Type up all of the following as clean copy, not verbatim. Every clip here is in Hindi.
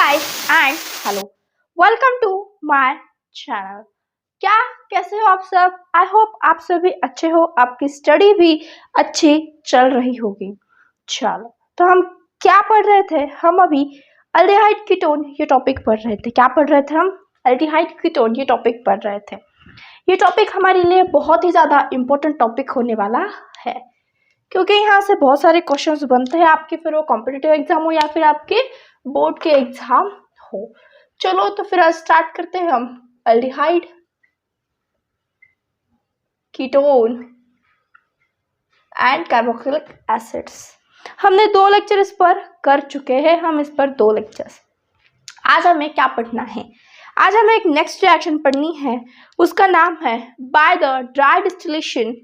Hi and hello, welcome to my channel. क्या कैसे हो आप सब? आई होप आप सभी अच्छे हो, आपकी स्टडी भी अच्छी चल रही होगी। चलो, तो हम क्या पढ़ रहे थे? हम अभी अल्डिहाइड कीटोन ये टॉपिक पढ़ रहे थे। क्या पढ़ रहे थे हम? अल्डिहाइड कीटोन ये टॉपिक पढ़ रहे थे। ये टॉपिक हमारे लिए बहुत ही ज़्यादा इम्पोर्टेंट टॉपिक होने वाला है, क्योंकि यहाँ से बहुत सारे क्वेश्चंस बनते हैं आपके, फिर वो कॉम्पिटिटिव एग्जाम हो या फिर आपके बोर्ड के एग्जाम हो। चलो तो फिर आज स्टार्ट करते हैं हम aldehyde ketone and carboxylic acids. हमने 2 लेक्चर इस पर कर चुके हैं, हम इस पर 2 लेक्चर्स। आज हमें क्या पढ़ना है? आज हमें एक नेक्स्ट रिएक्शन पढ़नी है, उसका नाम है by the dry distillation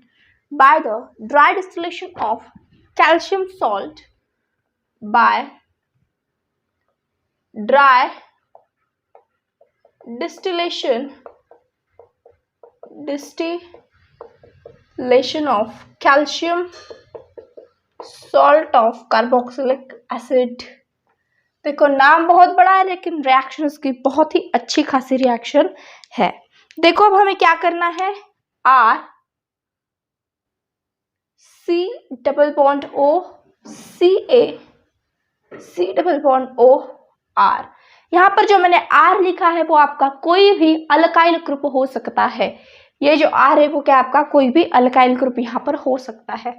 of calcium salt by dry distillation of calcium salt of carboxylic acid। देखो नाम बहुत बड़ा है, लेकिन रिएक्शन उसकी बहुत ही अच्छी खासी रिएक्शन है। देखो अब हमें क्या करना है, R C double bond O C double bond O R। यहाँ पर जो मैंने R लिखा है वो आपका कोई भी अल्काइल ग्रुप हो सकता है। ये जो R है वो क्या आपका कोई भी अल्काइल ग्रुप यहाँ पर हो सकता है।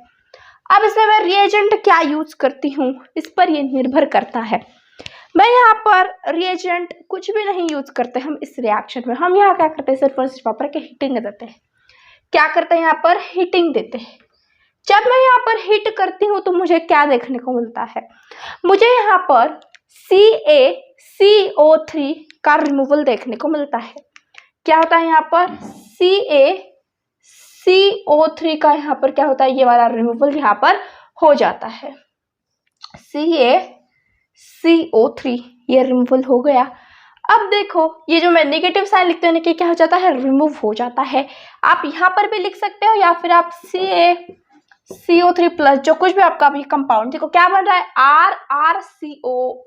अब इसमें मैं रिएजेंट क्या यूज करती हूँ इस पर ये निर्भर करता है। मैं यहाँ पर रिएजेंट कुछ भी नहीं यूज करते हम इस रिएक्शन में। हम यहाँ क्या करते हैं, सिर्फ और सिर्फ यहाँ पर हीटिंग देते हैं। क्या करते हैं यहाँ पर? हीटिंग देते हैं। जब मैं यहाँ पर हीट करती हूँ तो मुझे क्या देखने को मिलता है? मुझे यहाँ पर CaCO3 का रिमूवल देखने को मिलता है। क्या होता है यहाँ पर? CaCO3 का यहाँ पर क्या होता है? ये वाला रिमूवल यहाँ पर हो जाता है। CaCO3 ये रिमूवल हो गया। अब देखो ये जो मैं नेगेटिव साइन लिखते हैं कि क्या हो जाता है? रिमूव हो जाता है। आप यहाँ पर भी लिख सकते हो या फिर आप CaCO3 प्लस जो कुछ भी आपका अभी कंपाउंड, देखो क्या बन रहा है? RCO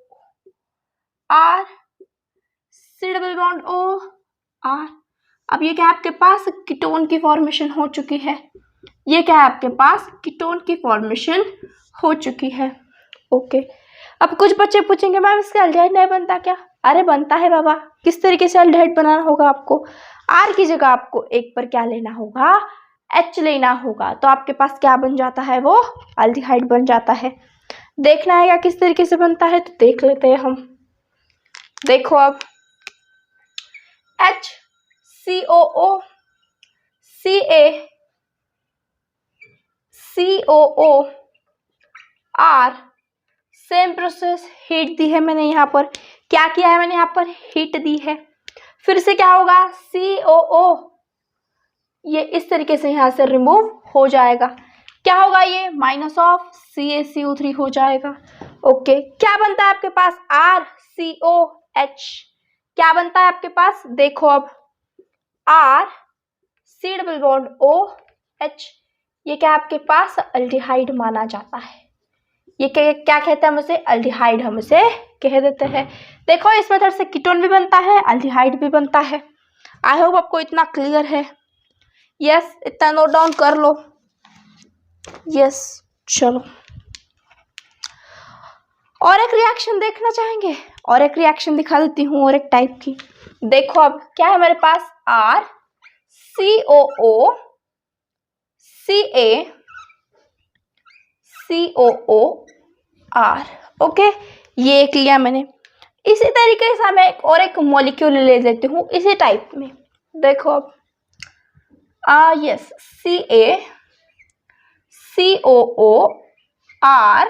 R C double bond O R। अब ये क्या आपके पास कीटोन की फॉर्मेशन हो चुकी है। ये क्या है आपके पास? कीटोन की फॉर्मेशन हो चुकी है। ओके, अब कुछ बच्चे पूछेंगे मैम इसका अल्डिहाइड नहीं बनता क्या? अरे बनता है बाबा। किस तरीके से अल्डिहाइड बनाना होगा आपको? R की जगह आपको एक पर क्या लेना होगा? H लेना होगा। तो आपके पास क्या बन जाता है? वो अल्डिहाइड बन जाता है। देखना है क्या किस तरीके से बनता है, तो देख लेते हैं हम। देखो अब HCOO CaCOO R same process, heat दी है मैंने यहाँ पर। क्या किया है मैंने यहाँ पर? हीट दी है। फिर से क्या होगा? COO ये इस तरीके से यहाँ से रिमूव हो जाएगा। क्या होगा? ये माइनस ऑफ CaCO3 हो जाएगा। ओके, क्या बनता है आपके पास? RCOH। क्या बनता है आपके पास? देखो अब R C double bond OH, ये क्या आपके पास? अल्डिहाइड माना जाता है। ये क्या कहते हैं हम उसे? अल्डिहाइड हम उसे कह देते हैं। देखो इस मेथड से कीटोन भी बनता है, अल्डिहाइड भी बनता है। आई होप आपको इतना क्लियर है। यस, इतना नोट डाउन कर लो। यस, चलो और एक रिएक्शन देखना चाहेंगे? और एक रिएक्शन दिखा देती हूँ और एक टाइप की। देखो अब क्या है मेरे पास? RCOO CaCOO R। ओके, ये एक लिया मैंने। इसी तरीके से मैं एक मॉलिक्यूल ले लेती हूँ इसी टाइप में। देखो अब yes CaCOO R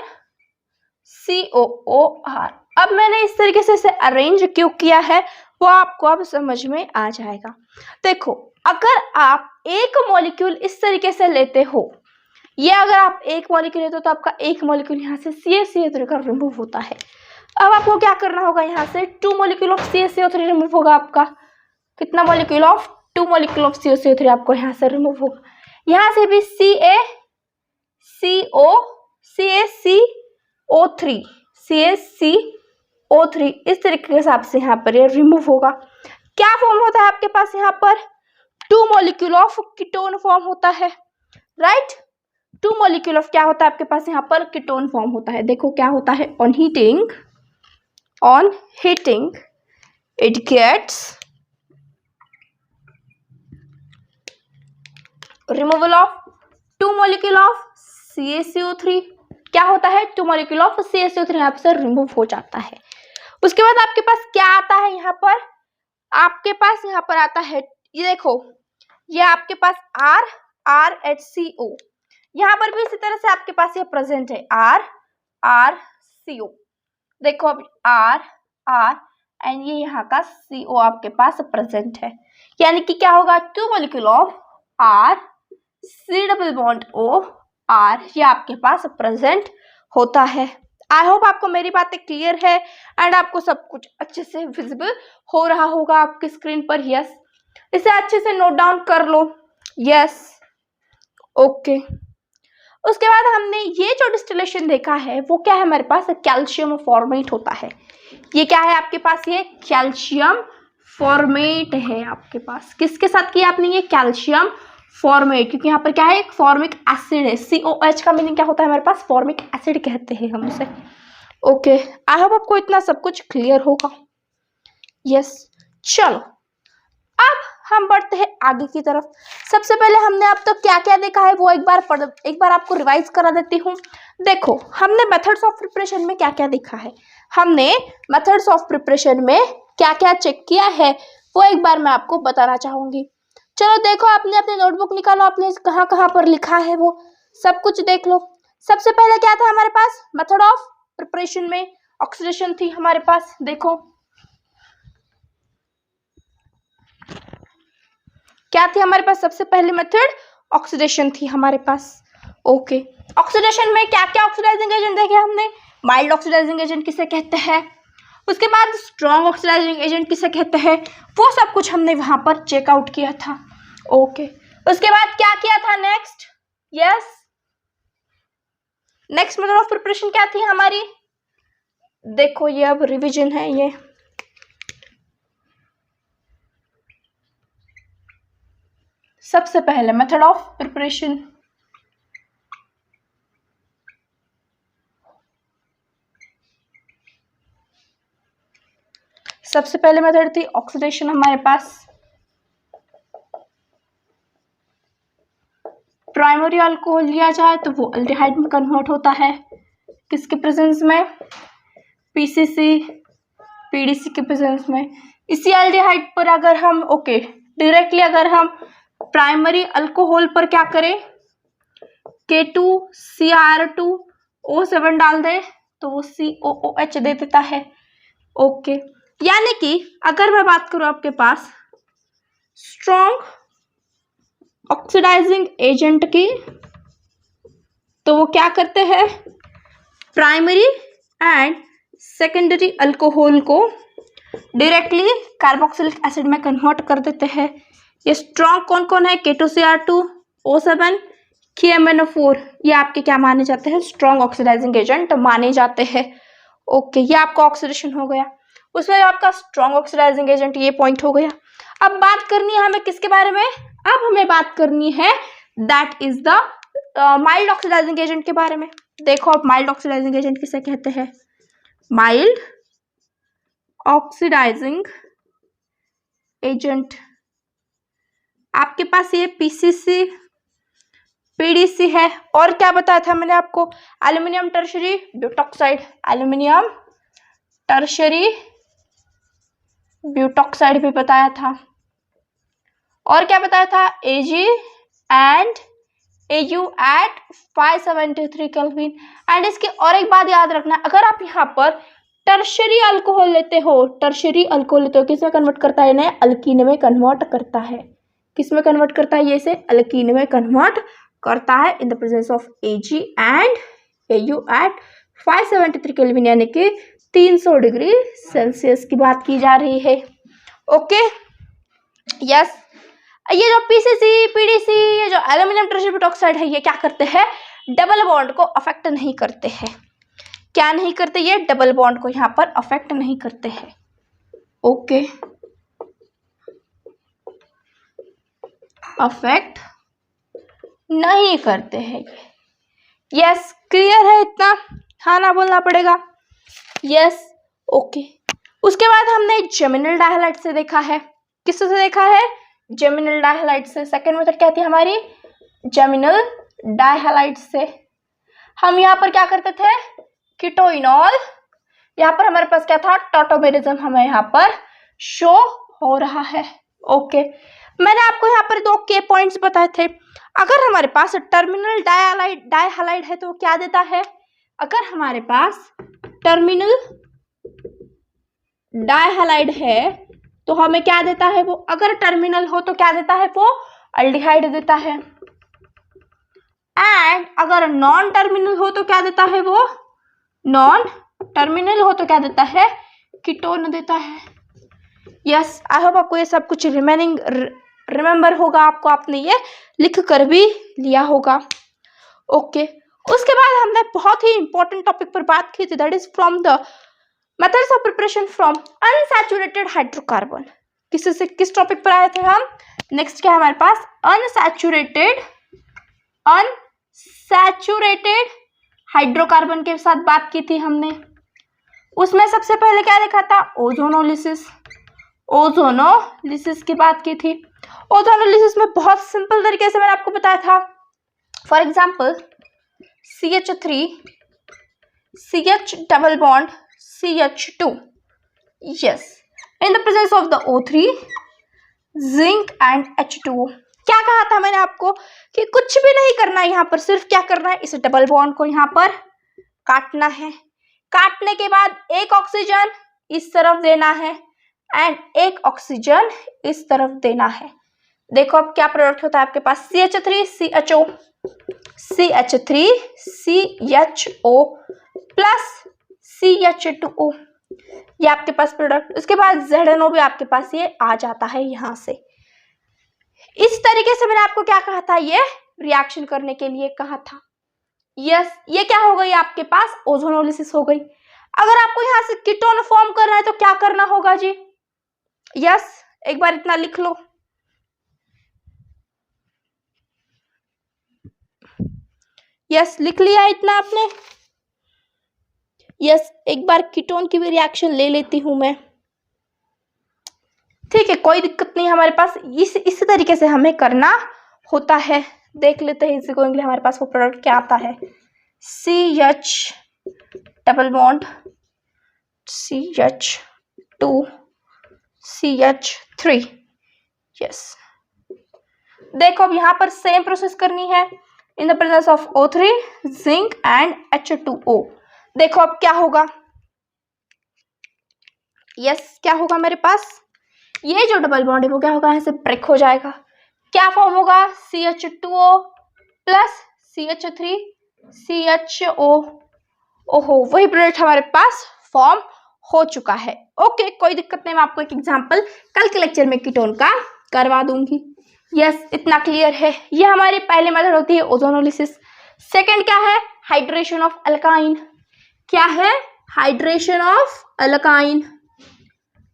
COO R। अब मैंने इस तरीके से इसे अरेंज क्यों किया है वो आपको अब समझ में आ जाएगा। देखो अगर आप एक मॉलिक्यूल इस तरीके से लेते हो, ये अगर आप एक मॉलिक्यूल लेते हो तो आपका एक मॉलिक्यूल यहाँ से CaCO3 का रिमूव होता है। अब आपको क्या करना होगा? यहाँ से 2 मॉलिक्यूल ऑफ CaCO3 रिमूव होगा आपका। कितना molecule of? 2 molecule of CaCO3 आपको यहाँ से रिमूव होगा। यहाँ से भी CaCO3 O3 इस तरीके के हिसाब से यहाँ पर ये रिमूव होगा। क्या फॉर्म होता है आपके पास यहाँ पर? 2 मॉलिक्यूल ऑफ कीटोन फॉर्म होता है, राइट। 2 मॉलिक्यूल ऑफ क्या होता है आपके पास यहाँ पर? कीटोन फॉर्म होता है। देखो क्या होता है, on heating it gets removal of 2 molecule of CaCO3। क्या होता है? 2 मॉलिक्यूल ऑफ CaCO3 यहाँ से रिमूव हो जाता है। उसके बाद आपके पास क्या आता है यहाँ पर? आपके पास यहाँ पर आता है, ये देखो, ये आपके पास RHCO, यहाँ पर भी इसी तरह से आपके पास ये प्रेजेंट है RCO। देखो अब R एंड ये यहाँ का CO आपके पास प्रेजेंट है, यानी कि क्या होगा? 2 molecule of R C double bond O R ये आपके पास प्रेजेंट होता है। आई होप आपको मेरी बातें क्लियर है एंड आपको सब कुछ अच्छे से विजिबल हो रहा होगा आपकी स्क्रीन पर। यस, इसे अच्छे से नोट डाउन कर लो। Yes, okay. उसके बाद हमने ये जो डिस्टिलेशन देखा है वो क्या है हमारे पास? कैल्शियम फॉर्मेट होता है। ये क्या है आपके पास? ये कैल्शियम फॉर्मेट है आपके पास। किसके साथ किया आपने? ये कैल्शियम फॉर्मेट, क्योंकि यहाँ पर क्या है? एक फॉर्मिक एसिड है। COH का मीनिंग क्या होता है हमारे पास? फॉर्मिक एसिड कहते हैं हम उसे। ओके, आई होप आपको इतना सब कुछ क्लियर होगा। यस, चलो अब हम बढ़ते हैं आगे की तरफ। सबसे पहले हमने अब तक क्या क्या देखा है वो एक बार आपको रिवाइज करा देती हूँ। देखो, हमने मेथड्स ऑफ प्रिपरेशन में क्या क्या देखा है, हमने मेथड्स ऑफ प्रिपरेशन में क्या क्या चेक किया है वो एक बार मैं आपको बताना चाहूंगी। चलो देखो, आपने अपनी नोटबुक निकालो, आपने कहाँ कहाँ पर लिखा है वो सब कुछ देख लो। सबसे पहले क्या था हमारे पास? मेथड ऑफ प्रिपरेशन में ऑक्सीडेशन थी हमारे पास। देखो क्या थी हमारे पास? सबसे पहले मेथड ऑक्सीडेशन थी हमारे पास। ओके, ऑक्सीडेशन में क्या क्या ऑक्सीडाइजिंग एजेंट देखे हमने? माइल्ड ऑक्सीडाइजिंग एजेंट किसे कहते हैं, उसके बाद स्ट्रॉन्ग ऑक्सीडाइजिंग एजेंट किसे कहते हैं, वो सब कुछ हमने वहां पर चेकआउट किया था। ओके, उसके बाद क्या किया था next? Yes, next method of preparation क्या थी हमारी? देखो ये अब रिवीजन है। ये सबसे पहले मेथड ऑफ प्रिपरेशन, सबसे पहले मेथड थी ऑक्सीडेशन हमारे पास। प्राइमरी अल्कोहल लिया जाए तो वो अल्डिहाइड में कन्वर्ट होता है, किसके प्रेजेंस में? PCC PDC के प्रेजेंस में। इसी अल्डिहाइड पर अगर हम डायरेक्टली अगर हम प्राइमरी अल्कोहल पर क्या करें? K2Cr2O7 डाल दे तो वो COOH दे देता है। ओके, यानी कि अगर मैं बात करूं आपके पास स्ट्रॉन्ग ऑक्सीडाइजिंग एजेंट की, तो वो क्या करते हैं? प्राइमरी एंड सेकेंडरी अल्कोहल को डायरेक्टली कार्बोक्सिलिक एसिड में कन्वर्ट कर देते हैं। ये स्ट्रॉन्ग कौन कौन है? K2Cr2O7 KMnO4, ये आपके क्या माने जाते हैं? स्ट्रॉन्ग ऑक्सीडाइजिंग एजेंट माने जाते हैं। ओके, ये आपका ऑक्सीडेशन हो गया, उसमें आपका स्ट्रॉन्ग ऑक्सीडाइजिंग एजेंट ये पॉइंट हो गया। अब बात करनी है हमें किसके बारे में? अब हमें बात करनी है that is the mild oxidizing agent के बारे में। देखो, अब माइल्ड ऑक्सीडाइजिंग एजेंट किसे कहते हैं? माइल्ड ऑक्सीडाइजिंग एजेंट आपके पास ये PCC PDC है, और क्या बताया था मैंने आपको? Aluminium tertiary butoxide, aluminium tertiary butoxide भी बताया था, और क्या बताया था? Ag and Au at 573 kelvin. And इसकी और एक बात याद रखना, अगर आप यहाँ पर टर्शरी अल्कोहल लेते हो, किसमें कन्वर्ट करता है? इन्हें अल्कीन में कन्वर्ट करता है। किसमें कन्वर्ट करता है? ये इसे अल्कीन में कन्वर्ट करता है in the presence of Ag and Au at 573 kelvin, यानी कि 300 डिग्री सेल्सियस की बात की जा रही है। ओके, यस, ये जो PCC PDC, ये जो एल्यूमिनियम टर्शरी ब्यूटॉक्साइड है, ये क्या करते हैं? डबल बॉन्ड को अफेक्ट नहीं करते हैं। क्या नहीं करते, ये डबल बॉन्ड को यहाँ पर अफेक्ट नहीं करते हैं। ओके, अफेक्ट नहीं करते हैं ये। यस, क्लियर है इतना? हाँ ना बोलना पड़ेगा। Yes, okay. उसके बाद हमने जेमिनल डायहालाइड से देखा है। किससे देखा है? जेमिनल डायहालाइड से। सेकेंड मेथड क्या थी हमारी? जेमिनल डायहालाइड से। हम यहाँ पर क्या करते थे? कीटोइनॉल। यहाँ पर हमारे पास क्या था? टॉटोमेरिज्म हमें यहाँ पर शो हो रहा है। ओके, मैंने आपको यहाँ पर 2 के पॉइंट्स बताए थे। अगर हमारे पास टर्मिनल डायहालाइड है तो क्या देता है? अगर हमारे पास टर्मिनल डायहालाइड है तो हमें क्या देता है वो? अगर टर्मिनल हो तो क्या देता है वो? अल्डिहाइड देता है। एंड अगर नॉन टर्मिनल हो तो क्या देता है वो? नॉन टर्मिनल हो तो क्या देता है? कीटोन देता है। यस, आई होप आपको ये सब कुछ रिमेंबर होगा, आपने ये लिख कर भी लिया होगा। ओके, उसके बाद हमने बहुत ही इंपॉर्टेंट टॉपिक पर बात की थी, that is from the methods of preparation from unsaturated hydrocarbon. किस टॉपिक पर आए थे हम? नेक्स्ट क्या है हमारे पास? अनसैचुरेटेड हाइड्रोकार्बन के साथ बात की थी हमने। उसमें सबसे पहले क्या देखा था? ओजोनोलिसिस की बात की थी। ओजोनोलिसिस में बहुत सिंपल तरीके से मैंने आपको बताया था। For example CH3 CH double bond CH2, yes, in the presence of the O3 zinc and H2O। क्या कहा था मैंने आपको कि कुछ भी नहीं करना है यहाँ पर, सिर्फ क्या करना है? इस डबल बॉन्ड को यहाँ पर काटना है। काटने के बाद एक ऑक्सीजन इस तरफ देना है एंड एक ऑक्सीजन इस तरफ देना है। देखो अब क्या प्रोडक्ट होता है आपके पास? CH3 CHO प्लस CH2O, ये आपके पास प्रोडक्ट। उसके बाद ZNO भी आपके पास ये आ जाता है यहाँ से। इस तरीके से मैंने आपको क्या कहा था? ये रिएक्शन करने के लिए कहा था। यस, ये क्या हो गई आपके पास? ओजोनोलिसिस हो गई। अगर आपको यहाँ से कीटोन फॉर्म करना है तो क्या करना होगा जी? यस, एक बार इतना लिख लो। यस, लिख लिया इतना आपने? यस, एक बार कीटोन की भी रिएक्शन ले लेती हूं मैं। ठीक है, कोई दिक्कत नहीं। हमारे पास इस तरीके से हमें करना होता है। देख लेते हैं इसी को इंग्लिश हमारे पास वो प्रोडक्ट क्या आता है। CH double bond CH2 CH3। Yes, देखो अब यहाँ पर सेम प्रोसेस करनी है। In the presence of O3 zinc and H2O। देखो अब क्या होगा? यस, क्या होगा मेरे पास? ये जो डबल बॉन्ड है वो क्या होगा? यहाँ से ब्रेक हो जाएगा। क्या फॉर्म होगा? CH2O plus CH3 CHO। ओहो, वही प्रोडक्ट हमारे पास फॉर्म हो चुका है। ओके, कोई दिक्कत नहीं। मैं आपको एक एग्जांपल कल के लेक्चर में कीटोन का करवा दूंगी। यस, इतना क्लियर है। ये हमारी पहली मेथड होती है ओजोनोलिसिस। सेकंड क्या है? Hydration of alkyne. क्या है? Hydration of alkyne.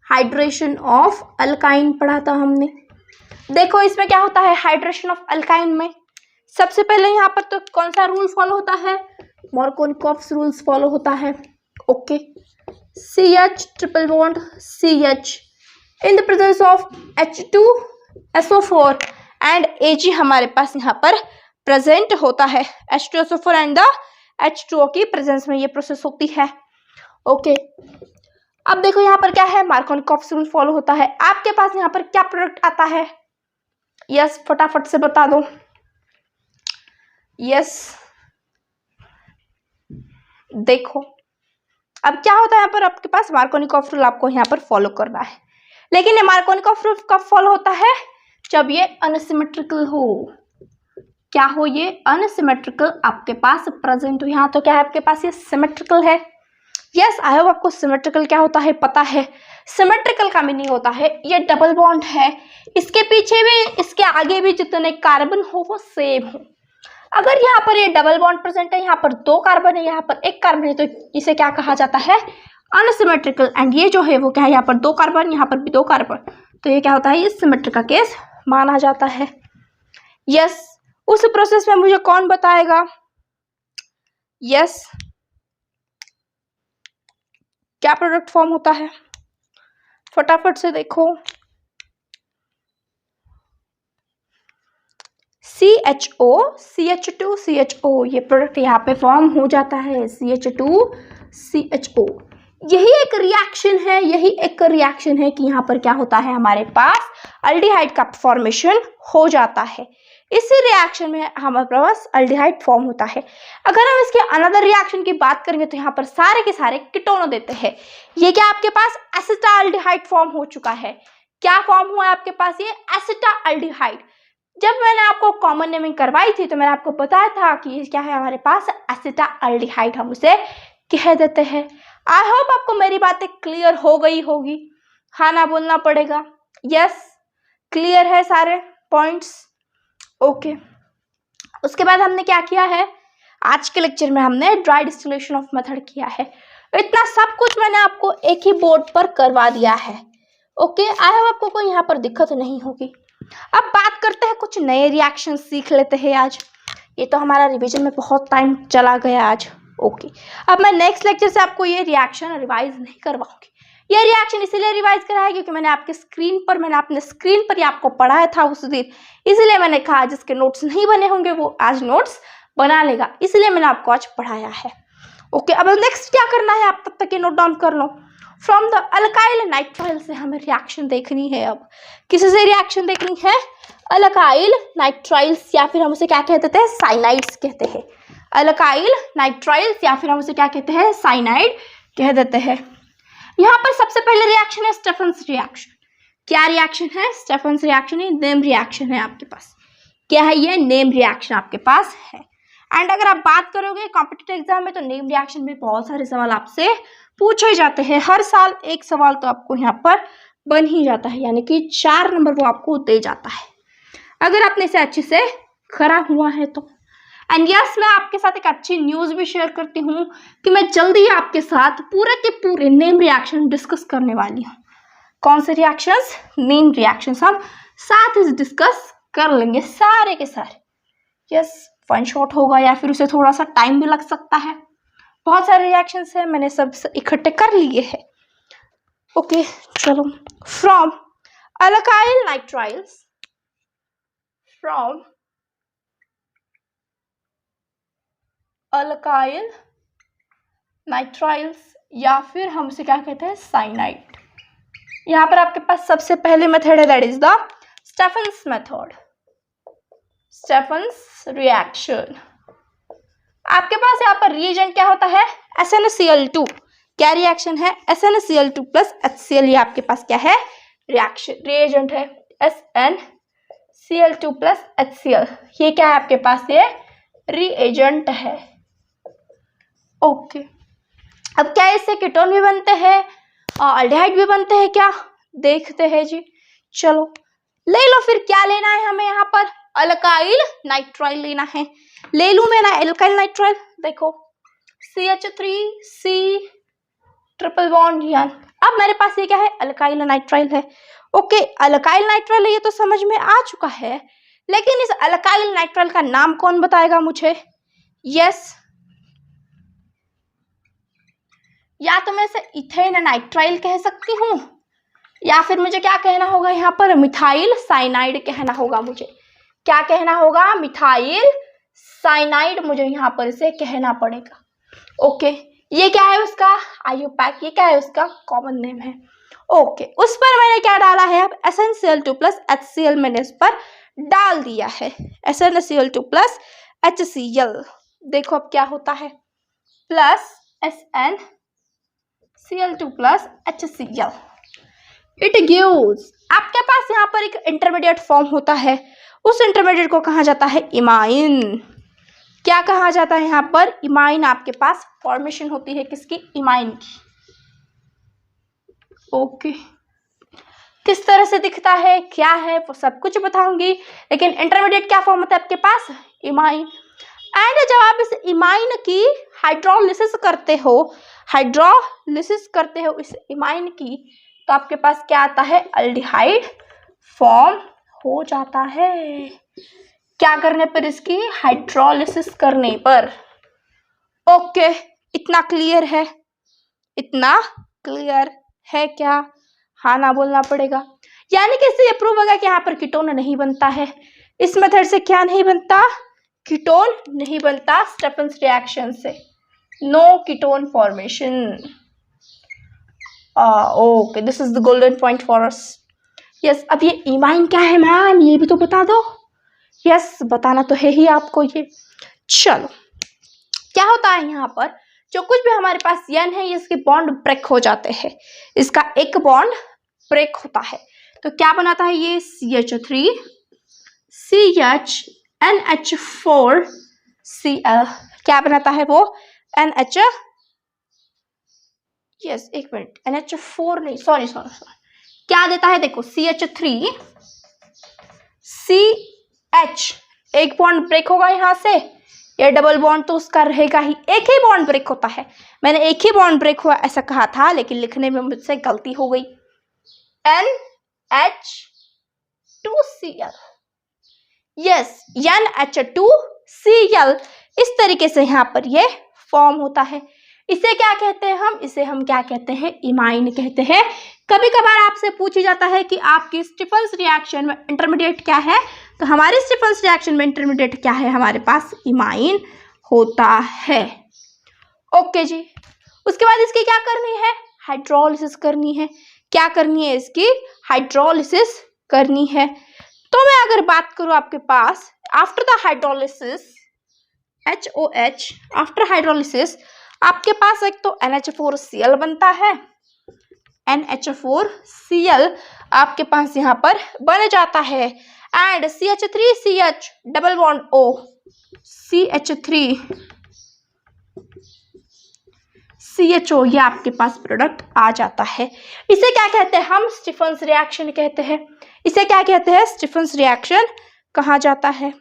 Hydration of alkyne पढ़ा था हमने। देखो इसमें क्या होता है हाइड्रेशन ऑफ अल्काइन में? सबसे पहले यहाँ पर तो कौन सा रूल फॉलो होता है? मार्कोनिकॉफ्स रूल्स फॉलो होता है। Okay, CH triple bond CH in the presence of H2SO4 and Ag हमारे पास यहाँ पर प्रेजेंट होता है। H2SO4 एंड द H2O की प्रेजेंस में ये प्रोसेस होती है। ओके, अब देखो यहाँ पर क्या है? मार्कोनिकॉफ्स रूल फॉलो होता है। आपके पास यहाँ पर क्या प्रोडक्ट आता है? यस, फटाफट से बता दो। यस, देखो अब क्या होता है यहाँ पर आपके पास? मार्कोनिकॉफ रूल आपको यहाँ पर फॉलो करना है। लेकिन ये मार्कोनिकॉफ रूल कब फॉलो होता है? जब ये अनसिमेट्रिकल हो। क्या हो? ये अनसिमेट्रिकल आपके पास प्रेजेंट हो। यहाँ तो क्या है आपके पास? ये सिमेट्रिकल है। यस, आई होप आपको सिमेट्रिकल क्या होता है पता है। सिमेट्रिकल का मीनिंग होता है ये डबल बॉन्ड है, इसके पीछे भी इसके आगे भी जितने कार्बन हो वो सेम हो। अगर यहाँ पर ये डबल बॉन्ड प्रेजेंट है, यहाँ पर 2 कार्बन है, यहाँ पर 1 कार्बन है, तो इसे क्या कहा जाता है? अनसिमेट्रिकल। एंड ये जो है वो क्या है, यहाँ पर 2 कार्बन, यहाँ पर भी 2 कार्बन, तो ये क्या होता है? ये सिमेट्रिक का केस माना जाता है। यस, उस प्रोसेस में मुझे कौन बताएगा? यस, क्या प्रोडक्ट फॉर्म होता है? फटाफट से देखो। CHO, CH2, CHO, ये प्रोडक्ट यहाँ पे फॉर्म हो जाता है, CH2, CHO। यही एक रिएक्शन है कि यहाँ पर क्या होता है, हमारे पास अल्डिहाइड का फॉर्मेशन हो जाता है। इसी रिएक्शन में हमारे पास अल्डिहाइड फॉर्म होता है। अगर हम इसके अनदर रिएक्शन की बात करेंगे तो यहाँ पर सारे के सारे कीटोन देते हैं। ये क्या आपके पास एसिटाल्डिहाइड फॉर्म हो चुका है। क्या फॉर्म हुआ है आपके पास? ये एसिटाल्डिहाइड। जब मैंने आपको कॉमन नेमिंग करवाई थी तो मैंने आपको बताया था कि क्या है हमारे पास एसिटाल्डिहाइड, हम उसे कह देते हैं। आई होप आपको मेरी बातें क्लियर हो गई होगी। हाँ ना बोलना पड़ेगा। यस, क्लियर है सारे पॉइंट्स? ओके। उसके बाद हमने क्या किया है, आज के लेक्चर में हमने ड्राई डिस्टिलेशन ऑफ मेथड किया है। इतना सब कुछ मैंने आपको एक ही बोर्ड पर करवा दिया है। ओके, आई होप आपको कोई यहाँ पर दिक्कत नहीं होगी। अब बात करते हैं, कुछ नए रिएक्शन सीख लेते हैं आज। ये तो हमारा रिवीजन में बहुत टाइम चला गया आज। ओके, अब मैं नेक्स्ट लेक्चर से आपको ये रिएक्शन रिवाइज नहीं करवाऊंगी। ये रिएक्शन इसलिए रिवाइज करा है क्योंकि मैंने अपने स्क्रीन पर ही आपको पढ़ाया था उस दिन, इसलिए मैंने कहा जिसके नोट्स नहीं बने होंगे वो आज नोट्स बना लेगा, इसलिए मैंने आपको आज पढ़ाया है। ओके, अब नेक्स्ट क्या करना है आप तब तक ये नोट डाउन कर लो। फ्रॉम द अल्काइल नाइट्राइल से हमें रिएक्शन देखनी है। अब किसी से रिएक्शन देखनी है? अल्काइल नाइट्राइल्स, या फिर हम उसे क्या कहते हैं? साइनाइड्स कहते हैं। अल्काइल नाइट्राइल्स या फिर हम उसे क्या कहते हैं? साइनाइड कह देते हैं। यहाँ पर सबसे पहले रिएक्शन है स्टेफेंस रिएक्शन। क्या रिएक्शन है? स्टेफेंस रिएक्शन, ये नेम रिएक्शन है आपके पास। क्या है ये? नेम रिएक्शन आपके पास है। एंड अगर आप बात करोगे कॉम्पिटिटिव एग्जाम में तो नेम रिएक्शन में बहुत सारे सवाल आपसे पूछे जाते हैं। हर साल एक सवाल तो आपको यहाँ पर बन ही जाता है, यानी कि 4 नंबर वो आपको दे जाता है अगर आपने इसे अच्छे से करा हुआ है तो। एंड यस, मैं आपके साथ एक अच्छी न्यूज़ भी शेयर करती हूँ कि मैं जल्दी ही आपके साथ पूरे के पूरे नेम रिएक्शन डिस्कस करने वाली हूँ। कौन से रिएक्शंस? नेम रिएक्शंस हम साथ ही डिस्कस कर लेंगे सारे के सारे। यस, वन शॉट होगा या फिर उसे थोड़ा सा टाइम भी लग सकता है। बहुत सारे रिएक्शंस हैं, मैंने सब इकट्ठे कर लिए हैं। ओके, चलो। From alkyl nitriles, from alkyl nitriles या फिर हम उसे क्या कहते हैं? साइनाइड। यहाँ पर आपके पास सबसे पहले मेथड है, that is the Stephens method, Stephens reaction. आपके पास यहाँ पर रिएजेंट क्या होता है? SnCl2। क्या रिएक्शन है? SnCl2 plus HCl। ये आपके पास क्या है? रिएक्शन रिएजेंट है SnCl2 प्लस HCl। ये क्या है आपके पास? ये रिएजेंट है। ओके, अब क्या इससे कीटोन भी बनते हैं और अल्डिहाइड भी बनते हैं क्या? देखते हैं जी। चलो ले लो, फिर क्या लेना है हमें? यहाँ पर अल्काइल नाइट्राइल लेना है। ले लूं मैं ना अल्काइल नाइट्राइल। देखो CH3C ट्रिपल बॉन्ड यान। अब मेरे पास ये क्या है? अल्काइल नाइट्राइल है। ओके, अल्काइल नाइट्राइल है, ये तो समझ में आ चुका है, लेकिन इस अल्काइल नाइट्राइल का नाम कौन बताएगा मुझे? यस, या तो मैं इसे इथेन नाइट्राइल कह सकती हूँ या फिर मुझे क्या कहना होगा यहाँ पर? मिथाइल साइनाइड कहना होगा मुझे। क्या कहना होगा? मिथाइल साइनाइड मुझे यहाँ पर इसे कहना पड़ेगा। ओके, ये क्या है उसका? आयोपैक। ये क्या है उसका? कॉमन नेम है। ओके, उस पर मैंने क्या डाला है? अब SnCl2 प्लस HCl मैंने इस पर डाल दिया है। SnCl2 plus HCl। देखो अब क्या होता है? Plus SnCl2 plus HCl। It gives, आपके पास यहाँ पर एक इंटरमीडिएट फॉर्म होता है। उस इंटरमीडिएट को कहा जाता है इमाइन। क्या कहा जाता है यहाँ पर? इमाइन। आपके पास फॉर्मेशन होती है किसकी? इमाइन की। ओके, किस तरह से दिखता है, क्या है, वो सब कुछ बताऊंगी, लेकिन इंटरमीडिएट क्या फॉर्म होता है आपके पास? इमाइन। एंड जब आप इस इमाइन की हाइड्रोलिसिस करते हो इस इमाइन की, तो आपके पास क्या आता है, अल्डिहाइड फॉर्म हो जाता है। क्या करने पर, इसकी हाइड्रोलिसिस करने पर। ओके, इतना क्लियर है क्या? हाँ ना बोलना पड़ेगा। यानी कि इससे ये प्रूव होगा कि यहाँ पर कीटोन नहीं बनता है। इस मेथड से क्या नहीं बनता, कीटोन नहीं बनता स्टेफेंस रिएक्शन से, no ketone formation. Okay, this is the golden point for us. Yes, अब ये इमाइन क्या है मैम, ये भी तो बता दो। यस, बताना तो है ही आपको ये। चलो, क्या होता है यहाँ पर, जो कुछ भी हमारे पास n है, इसके बॉन्ड ब्रेक हो जाते हैं। इसका एक बॉन्ड ब्रेक होता है तो क्या बनाता है ये, CH3 CHNH4Cl। क्या बनाता है वो, NH, यस एक मिनट, NH4 नहीं, सॉरी, क्या देता है देखो, CH3 CH, एक बॉन्ड ब्रेक होगा यहाँ से, ये डबल बॉन्ड तो उसका रहेगा ही, एक ही बॉन्ड ब्रेक होता है। मैंने एक ही बॉन्ड ब्रेक हुआ ऐसा कहा था, लेकिन लिखने में मुझसे गलती हो गई। NH2Cl, यस NH2Cl, इस तरीके से यहाँ पर ये फॉर्म होता है। इसे क्या कहते हैं हम, इसे हम क्या कहते हैं, इमाइन कहते हैं। कभी कभार आपसे पूछा जाता है कि आपकी स्टीफन्स रिएक्शन में इंटरमीडिएट क्या है, तो हमारे स्टीफन्स रिएक्शन में इंटरमीडिएट क्या है, हमारे पास इमाइन होता है। ओके जी, उसके बाद इसकी क्या करनी है, हाइड्रोलिसिस करनी है। क्या करनी है, इसकी हाइड्रोलिसिस करनी है। तो मैं अगर बात करूं आपके पास, after the hydrolysis HOH, after hydrolysis आपके पास एक तो NH4Cl बनता है, NH4Cl आपके पास यहाँ पर बन जाता है, and CH3CH double bond O, CH3CHO, ये आपके पास प्रोडक्ट आ जाता है। इसे क्या कहते हैं हम, स्टीफन्स रिएक्शन कहते हैं। इसे क्या कहते हैं, स्टीफन्स रिएक्शन कहा जाता है।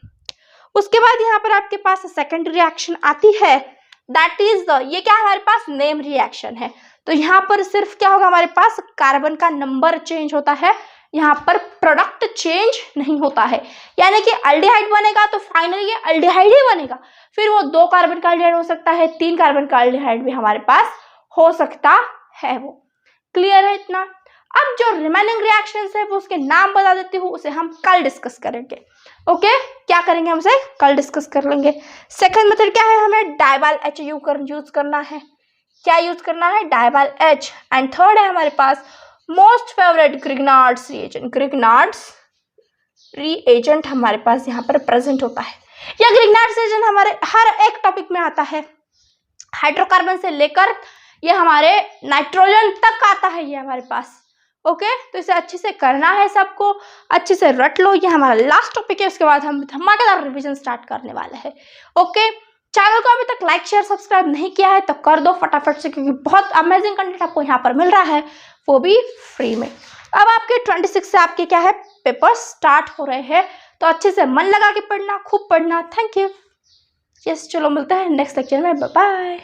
उसके बाद यहाँ पर आपके पास सेकेंड रिएक्शन आती है, दैट इज द, ये क्या हमारे पास नेम रिएक्शन है। तो यहाँ पर सिर्फ क्या होगा, हमारे पास कार्बन का नंबर चेंज होता है, यहाँ पर प्रोडक्ट चेंज नहीं होता है। यानी कि अल्डिहाइड बनेगा तो फाइनली ये अल्डिहाइड ही बनेगा, फिर वो 2 कार्बन का अल्डिहाइड हो सकता है, 3 कार्बन का अल्डिहाइड भी हमारे पास हो सकता है। वो क्लियर है इतना। अब जो रिमेनिंग रिएक्शंस है वो उसके नाम बता देती हूँ, उसे हम कल डिस्कस करेंगे। ओके, क्या करेंगे हम उसे कल डिस्कस कर लेंगे। सेकंड मेथड क्या है, हमें डाइबाल H यूज करना है। क्या यूज करना है, डाइबाल H। एंड थर्ड है हमारे पास most favourite Grignard's reagent. Grignard's reagent हमारे पास यहाँ पर प्रेजेंट होता है। यह ग्रिग्नार्ड्स रिएजेंट हमारे हर एक टॉपिक में आता है, हाइड्रोकार्बन से लेकर ये हमारे नाइट्रोजन तक आता है ये हमारे पास। ओके, तो इसे अच्छे से करना है, सबको अच्छे से रट लो। ये हमारा लास्ट टॉपिक है, उसके बाद हम धमाकेदार रिवीजन स्टार्ट करने वाले हैं। ओके, चैनल को अभी तक लाइक शेयर सब्सक्राइब नहीं किया है तो कर दो फटाफट से, क्योंकि बहुत अमेजिंग कंटेंट आपको यहाँ पर मिल रहा है, वो भी फ्री में। अब आपके 26 से आपके क्या है, पेपर स्टार्ट हो रहे हैं, तो अच्छे से मन लगा के पढ़ना, खूब पढ़ना। Thank you. यस, चलो मिलते हैं नेक्स्ट लेक्चर में, बाय बाय।